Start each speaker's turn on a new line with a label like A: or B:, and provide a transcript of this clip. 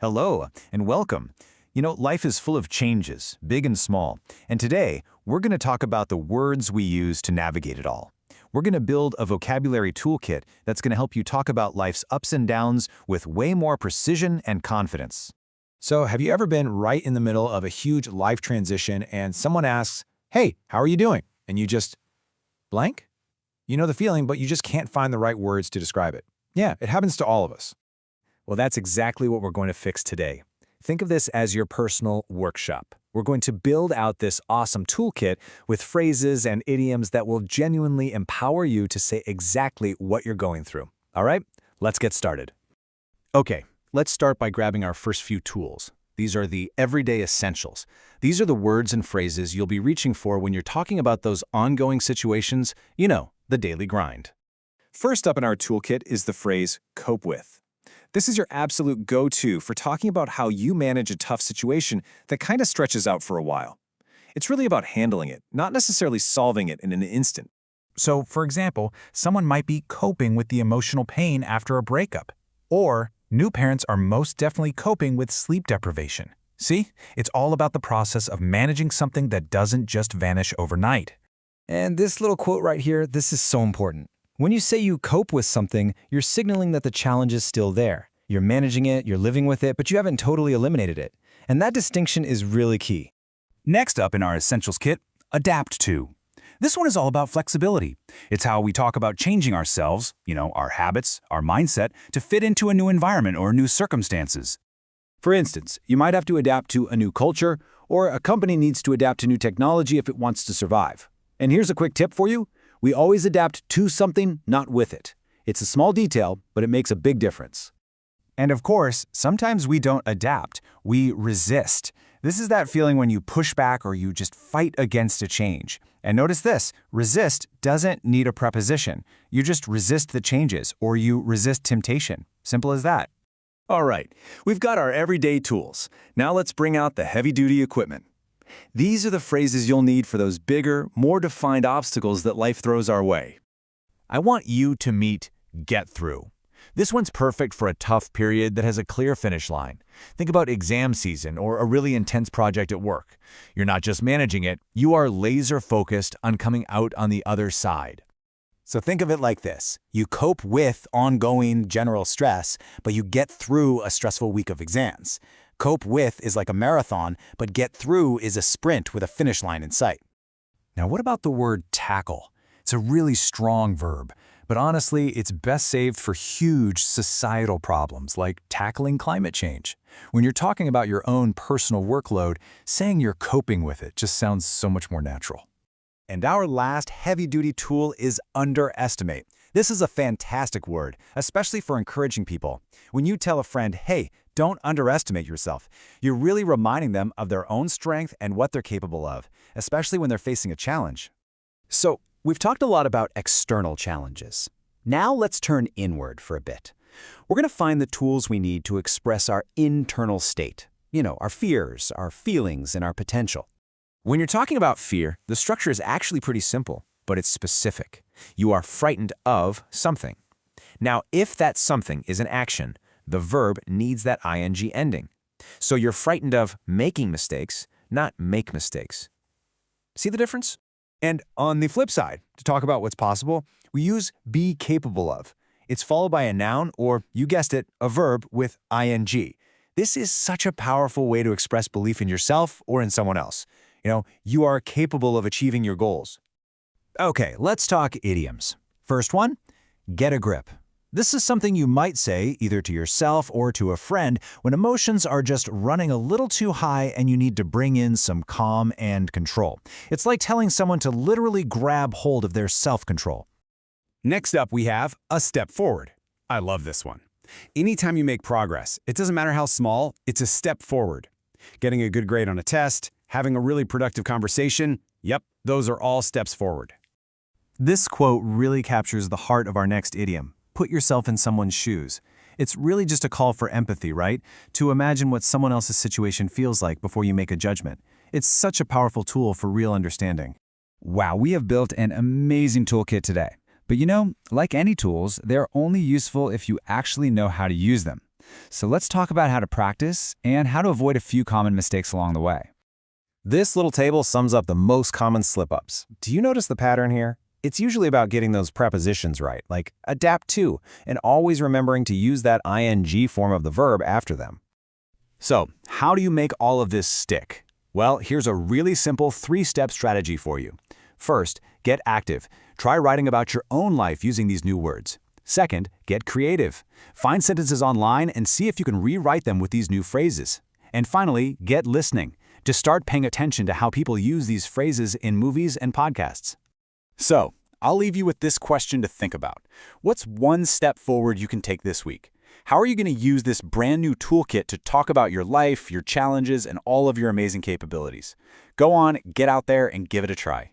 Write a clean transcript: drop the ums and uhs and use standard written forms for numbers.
A: Hello, and welcome. Life is full of changes, big and small, and today we're going to talk about the words we use to navigate it all. We're going to build a vocabulary toolkit that's going to help you talk about life's ups and downs with way more precision and confidence.
B: So, have you ever been right in the middle of a huge life transition and someone asks, "Hey, how are you doing?" And you just blank? You know the feeling, but you just can't find the right words to describe it. Yeah, it happens to all of us.
C: Well, that's exactly what we're going to fix today. Think of this as your personal workshop. We're going to build out this awesome toolkit with phrases and idioms that will genuinely empower you to say exactly what you're going through. All right, let's get started. Okay, let's start by grabbing our first few tools. These are the everyday essentials. These are the words and phrases you'll be reaching for when you're talking about those ongoing situations, the daily grind.
D: First up in our toolkit is the phrase cope with. This is your absolute go-to for talking about how you manage a tough situation that kind of stretches out for a while. It's really about handling it, not necessarily solving it in an instant.
E: So, for example, someone might be coping with the emotional pain after a breakup. Or, new parents are most definitely coping with sleep deprivation. See, it's all about the process of managing something that doesn't just vanish overnight.
F: And this little quote right here, this is so important. When you say you cope with something, you're signaling that the challenge is still there. You're managing it, you're living with it, but you haven't totally eliminated it. And that distinction is really key.
G: Next up in our Essentials kit, adapt to. This one is all about flexibility. It's how we talk about changing ourselves, our habits, our mindset, to fit into a new environment or new circumstances.
A: For instance, you might have to adapt to a new culture, or a company needs to adapt to new technology if it wants to survive. And here's a quick tip for you. We always adapt to something, not with it. It's a small detail, but it makes a big difference.
C: And of course, sometimes we don't adapt, we resist. This is that feeling when you push back or you just fight against a change. And notice this, resist doesn't need a preposition. You just resist the changes or you resist temptation. Simple as that.
D: All right, we've got our everyday tools. Now let's bring out the heavy-duty equipment. These are the phrases you'll need for those bigger, more defined obstacles that life throws our way.
C: I want you to meet get through. This one's perfect for a tough period that has a clear finish line. Think about exam season or a really intense project at work. You're not just managing it, you are laser-focused on coming out on the other side.
B: So think of it like this. You cope with ongoing general stress, but you get through a stressful week of exams. Cope with is like a marathon, but get through is a sprint with a finish line in sight.
C: Now, what about the word tackle? It's a really strong verb, but honestly, it's best saved for huge societal problems like tackling climate change. When you're talking about your own personal workload, saying you're coping with it just sounds so much more natural.
B: And our last heavy-duty tool is underestimate. This is a fantastic word, especially for encouraging people. When you tell a friend, "Hey, don't underestimate yourself," you're really reminding them of their own strength and what they're capable of, especially when they're facing a challenge.
F: So, we've talked a lot about external challenges. Now let's turn inward for a bit. We're going to find the tools we need to express our internal state. Our fears, our feelings, and our potential.
C: When you're talking about fear, the structure is actually pretty simple, but it's specific. You are frightened of something. Now, if that something is an action, the verb needs that ing ending. So you're frightened of making mistakes, not make mistakes. See the difference?
D: And on the flip side, to talk about what's possible, we use be capable of. It's followed by a noun or, you guessed it, a verb with ing. This is such a powerful way to express belief in yourself or in someone else. You are capable of achieving your goals.
C: Okay, let's talk idioms. First one, get a grip. This is something you might say either to yourself or to a friend when emotions are just running a little too high and you need to bring in some calm and control. It's like telling someone to literally grab hold of their self-control.
G: Next up, we have a step forward. I love this one. Anytime you make progress, it doesn't matter how small, it's a step forward. Getting a good grade on a test, having a really productive conversation, yep, those are all steps forward.
C: This quote really captures the heart of our next idiom. Put yourself in someone's shoes. It's really just a call for empathy, right? To imagine what someone else's situation feels like before you make a judgment. It's such a powerful tool for real understanding.
H: Wow, we have built an amazing toolkit today. But like any tools, they're only useful if you actually know how to use them. So let's talk about how to practice and how to avoid a few common mistakes along the way.
B: This little table sums up the most common slip-ups. Do you notice the pattern here? It's usually about getting those prepositions right, like adapt to, and always remembering to use that ing form of the verb after them.
A: So, how do you make all of this stick? Well, here's a really simple 3-step strategy for you. First, get active. Try writing about your own life using these new words. Second, get creative. Find sentences online and see if you can rewrite them with these new phrases. And finally, get listening. Just start paying attention to how people use these phrases in movies and podcasts. So, I'll leave you with this question to think about. What's one step forward you can take this week? How are you going to use this brand new toolkit to talk about your life, your challenges, and all of your amazing capabilities? Go on, get out there, and give it a try.